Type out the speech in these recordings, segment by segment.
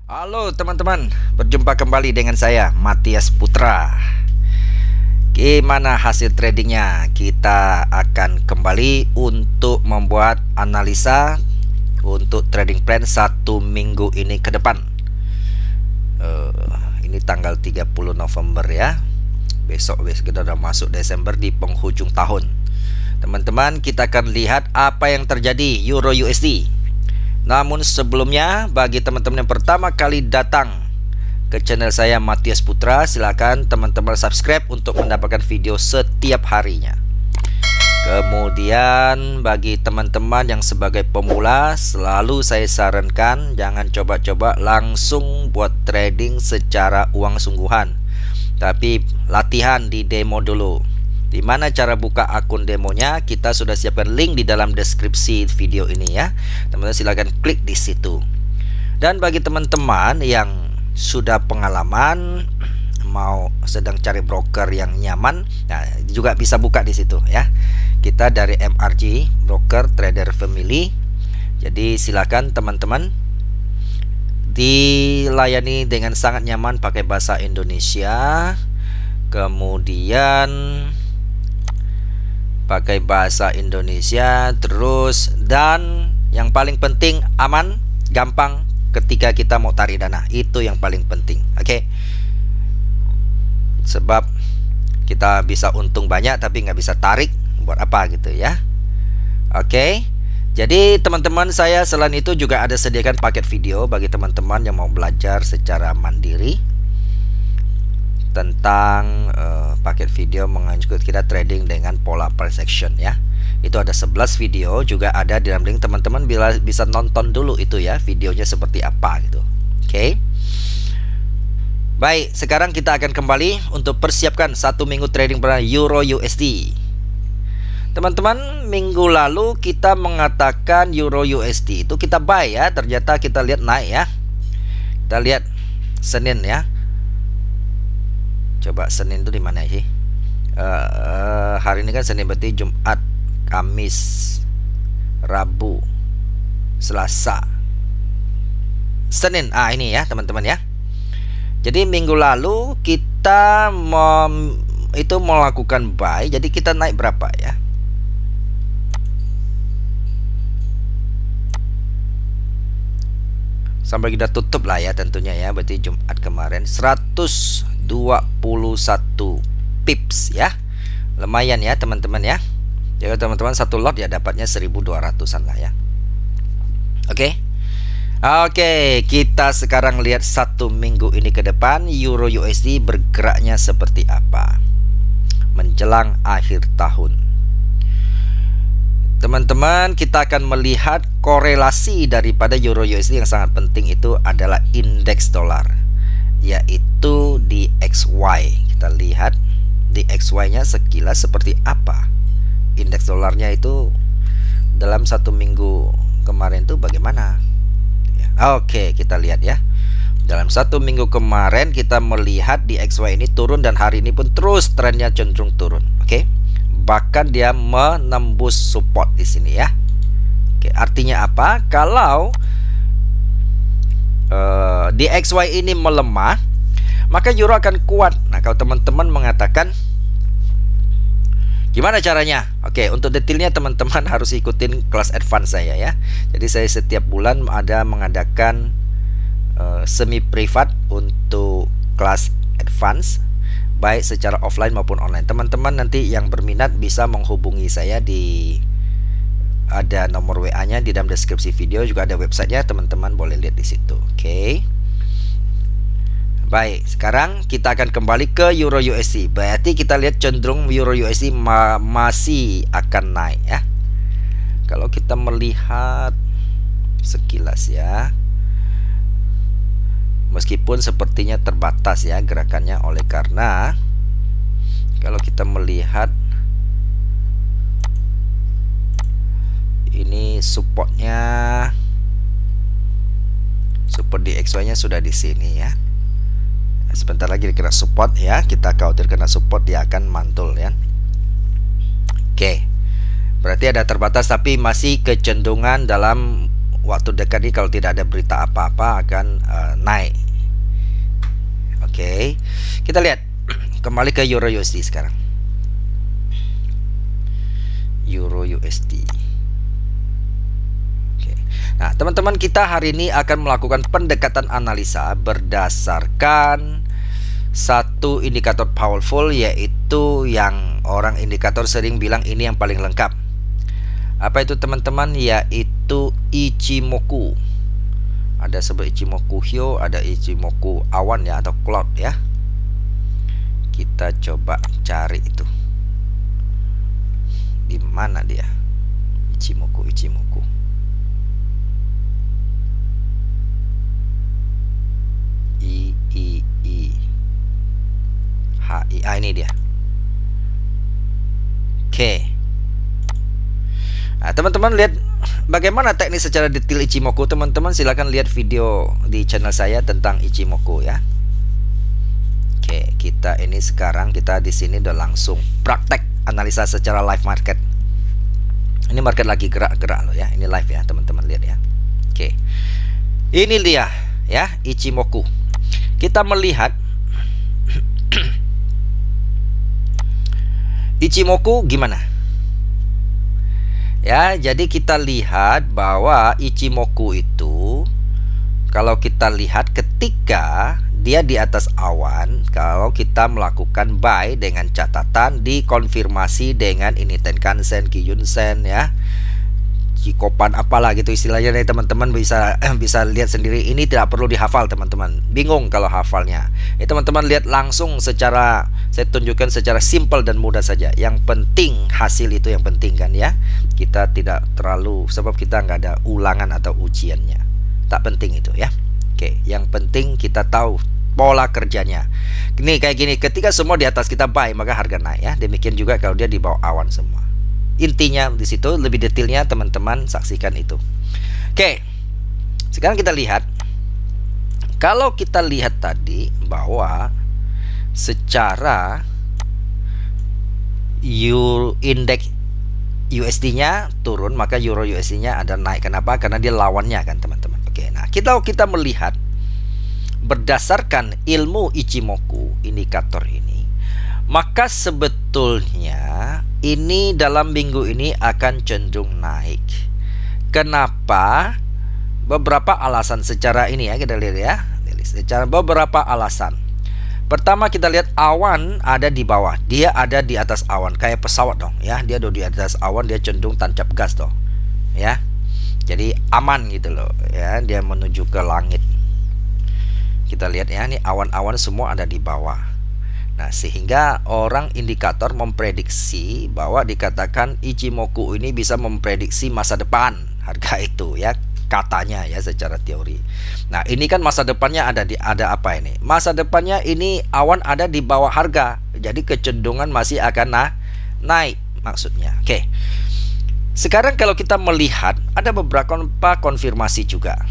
Halo teman-teman, berjumpa kembali dengan saya Matias Putra. Gimana hasil tradingnya? Kita akan kembali untuk membuat analisa untuk trading plan 1 minggu ini ke depan. Ini tanggal 30 November ya. Besok kita udah masuk Desember di penghujung tahun. Teman-teman, kita akan lihat apa yang terjadi Euro USD. Namun sebelumnya, bagi teman-teman yang pertama kali datang ke channel saya Matias Putra, silakan teman-teman subscribe untuk mendapatkan video setiap harinya. Kemudian bagi teman-teman yang sebagai pemula, selalu saya sarankan jangan coba-coba langsung buat trading secara uang sungguhan, tapi latihan di demo dulu. Di mana cara buka akun demonya? Kita sudah siapkan link di dalam deskripsi video ini ya. Teman-teman silakan klik di situ. Dan bagi teman-teman yang sudah pengalaman mau sedang cari broker yang nyaman, nah juga bisa buka di situ ya. Kita dari MRG Broker Trader Family. Jadi silakan teman-teman dilayani dengan sangat nyaman pakai bahasa Indonesia. Kemudian pakai bahasa Indonesia terus, dan yang paling penting aman, gampang ketika kita mau tarik dana. Itu yang paling penting. Oke. Sebab kita bisa untung banyak tapi nggak bisa tarik, buat apa gitu ya. Oke. Jadi teman-teman, saya selain itu juga ada sediakan paket video bagi teman-teman yang mau belajar secara mandiri tentang paket video mengajukan kita trading dengan pola price action ya. Itu ada 11 video, juga ada di dalam link. Teman-teman bisa nonton dulu itu ya, videonya seperti apa gitu. Oke. Baik, sekarang kita akan kembali untuk persiapkan 1 minggu trading pada Euro USD. Teman-teman, minggu lalu kita mengatakan Euro USD itu kita buy ya. Ternyata kita lihat naik ya. Kita lihat Senin ya. Coba Senin itu di mana sih? Hari ini kan Senin, berarti Jumat, Kamis, Rabu, Selasa, Senin. Ini ya teman-teman ya. Jadi minggu lalu kita itu melakukan buy. Jadi kita naik berapa ya? Sampai kita tutup lah ya tentunya ya. Berarti Jumat kemarin 121 pips ya. Lumayan ya teman-teman ya. Jadi teman-teman satu lot ya dapatnya 1200-an lah ya. Oke. Oke, kita sekarang lihat 1 minggu ini ke depan Euro USD bergeraknya seperti apa menjelang akhir tahun. Teman-teman, kita akan melihat korelasi daripada Euro USD yang sangat penting itu adalah indeks dolar, yaitu DXY. Kita lihat DXY-nya sekilas seperti apa. Indeks dolarnya itu dalam 1 minggu kemarin itu bagaimana? Oke, kita lihat ya. Dalam 1 minggu kemarin kita melihat DXY ini turun, dan hari ini pun terus trennya cenderung turun. Oke. Bahkan dia menembus support di sini ya. Oke, artinya apa? Kalau DXY ini melemah, maka euro akan kuat. Nah, kalau teman-teman mengatakan gimana caranya? Oke, untuk detailnya teman-teman harus ikutin kelas advance saya ya. Jadi saya setiap bulan ada mengadakan semi privat untuk kelas advance, baik secara offline maupun online. Teman-teman nanti yang berminat bisa menghubungi saya ada nomor WA-nya di dalam deskripsi video, juga ada websitenya, teman-teman boleh lihat di situ. Oke. Baik, sekarang kita akan kembali ke Euro USD. Berarti kita lihat cenderung Euro USD masih akan naik ya. Kalau kita melihat sekilas ya, meskipun sepertinya terbatas ya gerakannya, oleh karena kalau kita melihat ini supportnya, support DXY-nya sudah di sini ya. Sebentar lagi kena support ya. Kita khawatir kena support dia akan mantul ya. Oke. Berarti ada terbatas tapi masih kecenderungan dalam waktu dekat ini kalau tidak ada berita apa-apa akan naik. Oke, kita lihat kembali ke Euro USD sekarang. Euro USD. Oke. Nah, teman-teman, kita hari ini akan melakukan pendekatan analisa berdasarkan satu indikator powerful, yaitu yang orang indikator sering bilang ini yang paling lengkap. Apa itu teman-teman? Yaitu Ichimoku. Ada sebut Ichimoku Hyo, ada Ichimoku awan ya, atau cloud ya. Kita coba cari itu. Di mana dia? Ichimoku. Ini dia. Oke. Nah, teman-teman lihat bagaimana teknik secara detail Ichimoku. Teman-teman silakan lihat video di channel saya tentang Ichimoku ya. Oke, kita ini sekarang kita di sini udah langsung praktek analisa secara live market. Ini market lagi gerak-gerak loh ya. Ini live ya, teman-teman lihat ya. Oke. Ini dia ya, Ichimoku. Kita melihat Ichimoku gimana? Ya, jadi kita lihat bahwa Ichimoku itu kalau kita lihat ketika dia di atas awan, kalau kita melakukan buy dengan catatan dikonfirmasi dengan ini Tenkan-sen, Kijun-sen ya, Chikopan apalah gitu istilahnya nih, teman-teman bisa lihat sendiri. Ini tidak perlu dihafal teman-teman, bingung kalau hafalnya. Teman-teman lihat langsung secara, saya tunjukkan secara simpel dan mudah saja. Yang penting hasil itu yang penting kan ya. Kita tidak terlalu, sebab kita nggak ada ulangan atau ujiannya, tak penting itu ya. Oke, yang penting kita tahu pola kerjanya. Ini kayak gini, ketika semua di atas kita buy maka harga naik ya. Demikian juga kalau dia di bawah awan semua. Intinya di situ, lebih detailnya teman-teman saksikan itu. Oke. Sekarang kita lihat. Kalau kita lihat tadi bahwa secara indeks USD-nya turun, maka Euro USD-nya ada naik. Kenapa? Karena dia lawannya kan teman-teman. Oke, nah kita melihat berdasarkan ilmu Ichimoku indikator ini, maka sebetulnya ini dalam minggu ini akan cenderung naik. Kenapa? Beberapa alasan secara ini ya, kita lihat ya. Secara beberapa alasan. Pertama kita lihat awan ada di bawah, dia ada di atas awan kayak pesawat dong ya. Dia ada di atas awan, dia cenderung tancap gas dong ya. Jadi aman gitu loh ya, dia menuju ke langit. Kita lihat ya, ini awan-awan semua ada di bawah. Nah, sehingga orang indikator memprediksi bahwa dikatakan Ichimoku ini bisa memprediksi masa depan harga itu ya, katanya ya secara teori. Nah, ini kan masa depannya ada apa ini? Masa depannya ini awan ada di bawah harga. Jadi kecenderungan masih akan naik maksudnya. Oke. Sekarang kalau kita melihat ada beberapa konfirmasi juga.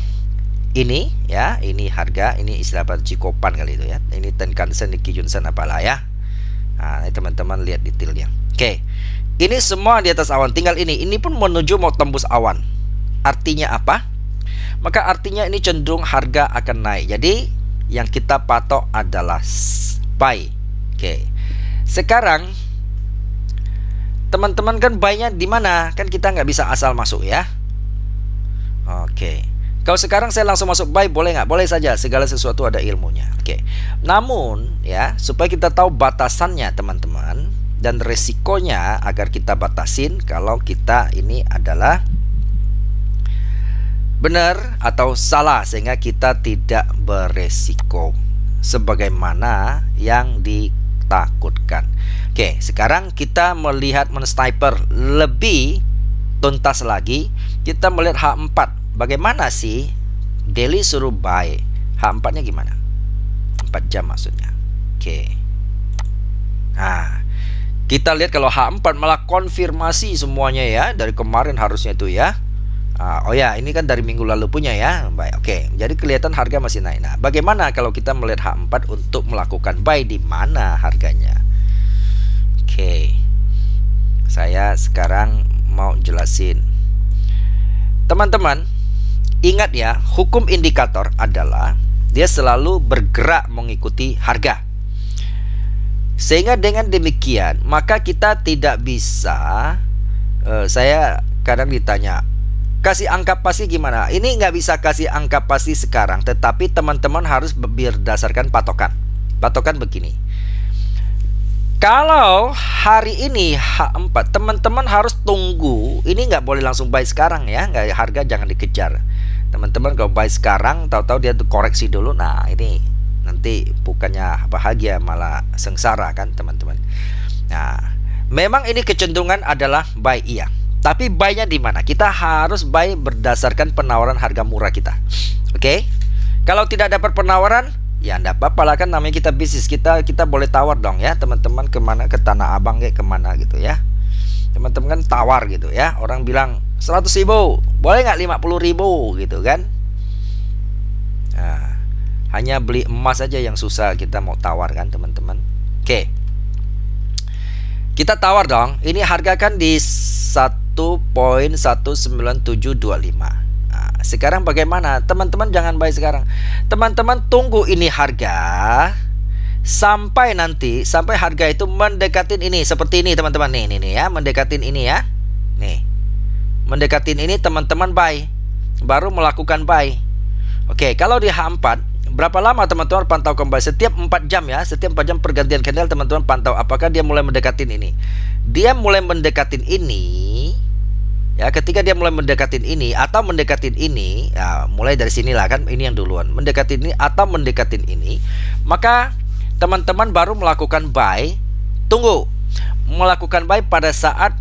Ini ya, ini harga, ini istilah Chikopan kali itu ya. Ini Tenkan-sen, Kijun-sen apalah ya. Nah, ini teman-teman lihat detailnya. Oke. Ini semua di atas awan, tinggal ini pun menuju mau tembus awan. Artinya apa? Maka artinya ini cenderung harga akan naik. Jadi yang kita patok adalah buy. Oke. Sekarang teman-teman kan buy-nya di mana? Kan kita nggak bisa asal masuk ya. Oke. Kalau sekarang saya langsung masuk buy boleh nggak? Boleh saja, segala sesuatu ada ilmunya. Oke. Namun ya, supaya kita tahu batasannya teman-teman dan resikonya agar kita batasin kalau kita ini adalah benar atau salah, sehingga kita tidak beresiko sebagaimana yang ditakutkan. Oke, sekarang kita melihat sniper lebih tuntas lagi. Kita melihat H4. Bagaimana sih daily suruh buy? H4-nya gimana? 4 jam maksudnya. Oke. Nah, kita lihat kalau H4 malah konfirmasi semuanya ya. Dari kemarin harusnya itu ya. Oh ya, ini kan dari minggu lalu punya ya. Baik, oke. Jadi kelihatan harga masih naik. Nah, bagaimana kalau kita melihat H4 untuk melakukan buy, di mana harganya? Oke. Saya sekarang mau jelasin. Teman-teman, Ingat ya, hukum indikator adalah dia selalu bergerak mengikuti harga. Sehingga dengan demikian, maka kita tidak bisa, saya kadang ditanya, kasih angka pasti gimana? Ini nggak bisa kasih angka pasti sekarang, tetapi teman-teman harus berdasarkan patokan. Patokan begini. Kalau hari ini H4, teman-teman harus tunggu. Ini nggak boleh langsung buy sekarang ya, nggak, harga jangan dikejar. Teman-teman kalau buy sekarang, tahu-tahu dia koreksi dulu. Nah, ini nanti bukannya bahagia malah sengsara kan teman-teman. Nah, memang ini kecenderungan adalah buy iya. Tapi buy-nya di mana? Kita harus buy berdasarkan penawaran harga murah kita. Oke? Kalau tidak dapat penawaran, ya enggak apa-apa lah, kan namanya kita bisnis, kita boleh tawar dong ya teman-teman, kemana, ke Tanah Abang kayak kemana gitu ya. Teman-teman kan tawar gitu ya. Orang bilang 100.000, boleh nggak 50.000 gitu kan. Nah, hanya beli emas aja yang susah kita mau tawar kan teman-teman. Oke, kita tawar dong. Ini harga kan di 1.19725. Nah, sekarang bagaimana? Teman-teman jangan buy sekarang. Teman-teman tunggu ini harga sampai nanti, sampai harga itu mendekatin ini. Seperti ini teman-teman. Nih ya, mendekatin ini ya. Nih, mendekatin ini teman-teman buy, baru melakukan buy. Oke, kalau di H4, berapa lama teman-teman pantau kembali? Setiap 4 jam ya, setiap 4 jam pergantian candle teman-teman pantau apakah dia mulai mendekatin ini. Dia mulai mendekatin ini ya, ketika dia mulai mendekatin ini atau mendekatin ini ya, mulai dari sinilah kan, ini yang duluan mendekatin ini atau mendekatin ini, maka teman-teman baru melakukan buy. Tunggu, melakukan buy pada saat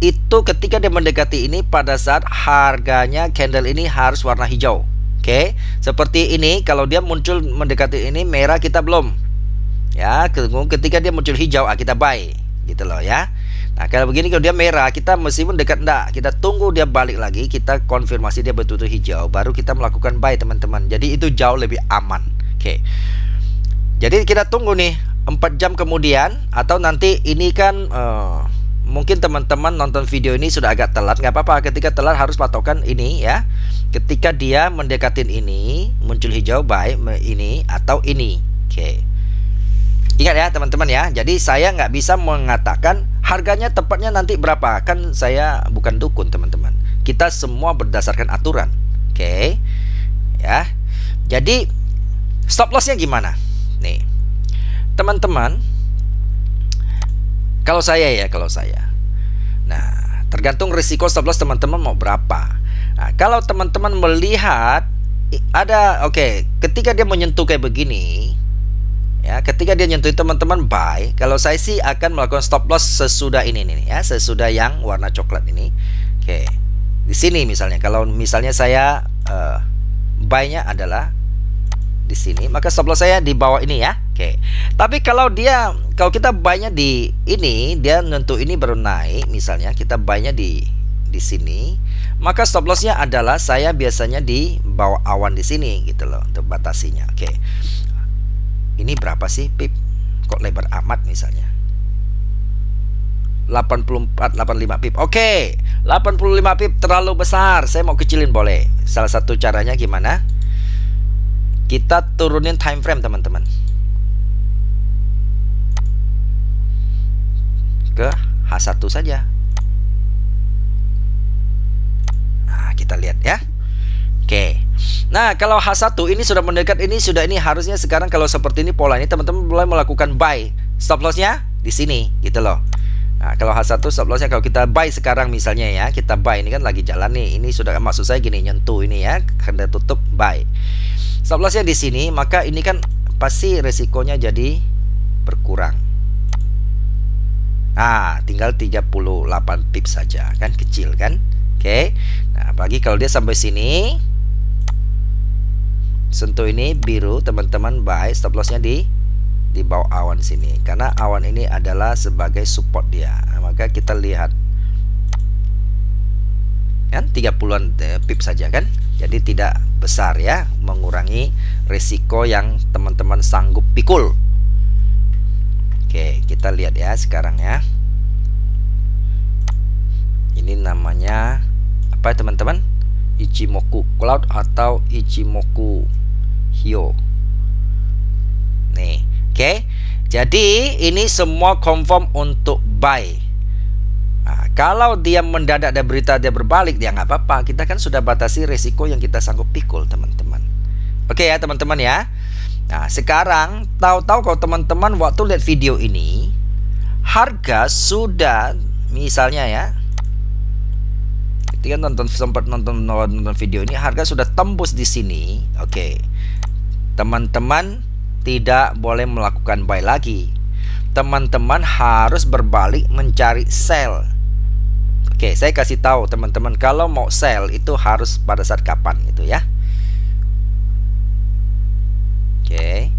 itu, ketika dia mendekati ini, pada saat harganya candle ini harus warna hijau. Oke, seperti ini. Kalau dia muncul mendekati ini merah, kita belum ya. Ketika dia muncul hijau, kita buy gitu loh ya. Nah, kalau begini, kalau dia merah, kita meskipun dekat enggak, kita tunggu dia balik lagi, kita konfirmasi dia betul-betul hijau, baru kita melakukan buy teman-teman. Jadi itu jauh lebih aman. Oke, jadi kita tunggu nih 4 jam kemudian, atau nanti ini kan mungkin teman-teman nonton video ini sudah agak telat, nggak apa-apa. Ketika telat harus patokan ini ya. Ketika dia mendekatin ini, muncul hijau, buy ini atau ini. Oke, ingat ya teman-teman ya. Jadi saya nggak bisa mengatakan harganya tepatnya nanti berapa, kan saya bukan dukun teman-teman. Kita semua berdasarkan aturan. Oke ya. Jadi stop lossnya gimana nih teman-teman? Kalau saya, nah, tergantung risiko stop loss teman-teman mau berapa. Nah, kalau teman-teman melihat ada, ketika dia menyentuh kayak begini ya, ketika dia nyentuh teman-teman buy. Kalau saya sih akan melakukan stop loss sesudah ini nih ya, sesudah yang warna coklat ini. Oke, di sini misalnya, kalau misalnya saya buy-nya adalah di sini, maka stop loss saya di bawah ini ya. Oke. Tapi kalau kita buy-nya di ini, dia nyentuh ini baru naik, misalnya kita buy-nya di sini, maka stop loss-nya adalah saya biasanya di bawah awan di sini gitu loh, untuk batasinya. Oke. Ini berapa sih pip? Kok lebar amat misalnya? 84, 85 pip. Oke, 85 pip terlalu besar. Saya mau kecilin boleh. Salah satu caranya gimana? Kita turunin time frame teman-teman ke H1 saja. Nah, kita lihat ya. Oke. Nah, kalau H1 ini sudah mendekat, ini harusnya sekarang kalau seperti ini pola ini teman-teman mulai melakukan buy. Stop loss-nya di sini gitu loh. Nah, kalau H1 stop loss-nya, kalau kita buy sekarang misalnya ya, kita buy, ini kan lagi jalan nih. Ini sudah, maksud saya gini, nyentuh ini ya, karena tutup buy. Stop loss-nya di sini, maka ini kan pasti resikonya jadi berkurang. Nah, tinggal 38 pips saja, kan kecil kan. Oke. Nah, apalagi kalau dia sampai sini, sentuh ini biru, teman-teman buy, stop lossnya di bawah awan sini, karena awan ini adalah sebagai support dia. Nah, maka kita lihat kan 30-an pips saja kan. Jadi tidak besar ya, mengurangi risiko yang teman-teman sanggup pikul. Oke, kita lihat ya sekarang ya. Ini namanya apa ya teman-teman? Ichimoku Cloud atau Ichimoku Hyo. Nih, oke. Jadi ini semua confirm untuk buy. Nah, kalau dia mendadak ada berita dia berbalik, dia nggak apa-apa. Kita kan sudah batasi resiko yang kita sanggup pikul, teman-teman. Oke ya, teman-teman ya. Nah, sekarang tahu-tahu kalau teman-teman waktu lihat video ini, harga sudah misalnya ya, ketika sempat nonton video ini, harga sudah tembus di sini. Oke, teman-teman tidak boleh melakukan buy lagi. Teman-teman harus berbalik mencari sell. Oke, saya kasih tahu teman-teman, kalau mau sell itu harus pada saat kapan itu ya. Oke,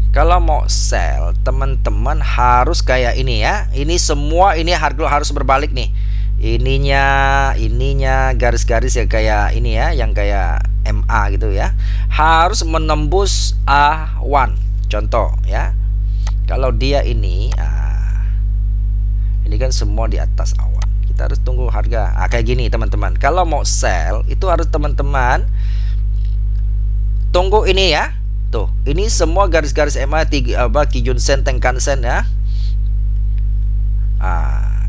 kalau mau sell, teman-teman harus kayak ini ya. Ini semua ini harga harus berbalik nih. Ininya garis-garis ya kayak ini ya, yang kayak MA gitu ya. Harus menembus A1. Contoh ya. Kalau dia ini kan semua di atas awan. Kita harus tunggu harga. Kayak gini teman-teman. Kalau mau sell itu harus teman-teman tunggu ini ya. Tuh, ini semua garis-garis MA Kijun Sen, Tenkan Sen ya.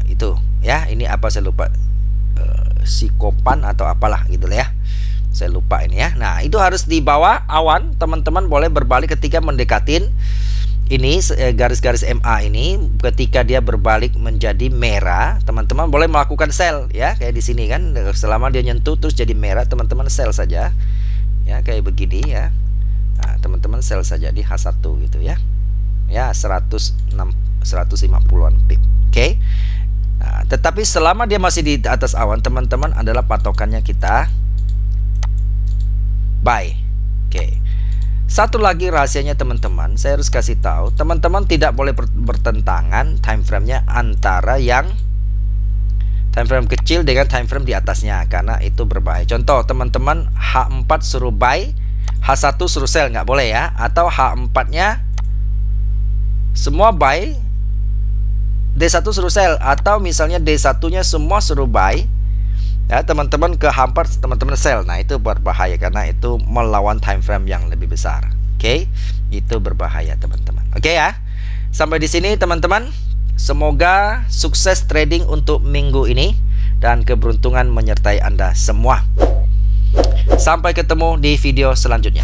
Itu ya, ini apa saya lupa, Sikopan atau apalah gitu ya, saya lupa ini ya. Nah, itu harus di bawah awan. Teman-teman boleh berbalik ketika mendekatin ini garis-garis MA ini. Ketika dia berbalik menjadi merah, teman-teman boleh melakukan sell ya, kayak di sini kan. Selama dia nyentuh terus jadi merah, teman-teman sell saja ya, kayak begini ya. Nah, teman-teman sell saja di H1 gitu ya. Ya, 150-an pip. Oke. Nah, tetapi selama dia masih di atas awan, teman-teman adalah patokannya kita buy. Oke. Satu lagi rahasianya teman-teman, saya harus kasih tahu, teman-teman tidak boleh bertentangan time frame-nya antara yang time frame kecil dengan time frame di atasnya, karena itu berbahaya. Contoh, teman-teman H4 suruh buy, H1 suruh sell, nggak boleh ya. Atau H4-nya semua buy, D1 suruh sell, atau misalnya D1-nya semua suruh buy ya, teman-teman ke H4 teman-teman sell. Nah, itu berbahaya karena itu melawan time frame yang lebih besar. Oke, itu berbahaya teman-teman. Oke ya. Sampai di sini teman-teman. Semoga sukses trading untuk minggu ini dan keberuntungan menyertai Anda semua. Sampai ketemu di video selanjutnya.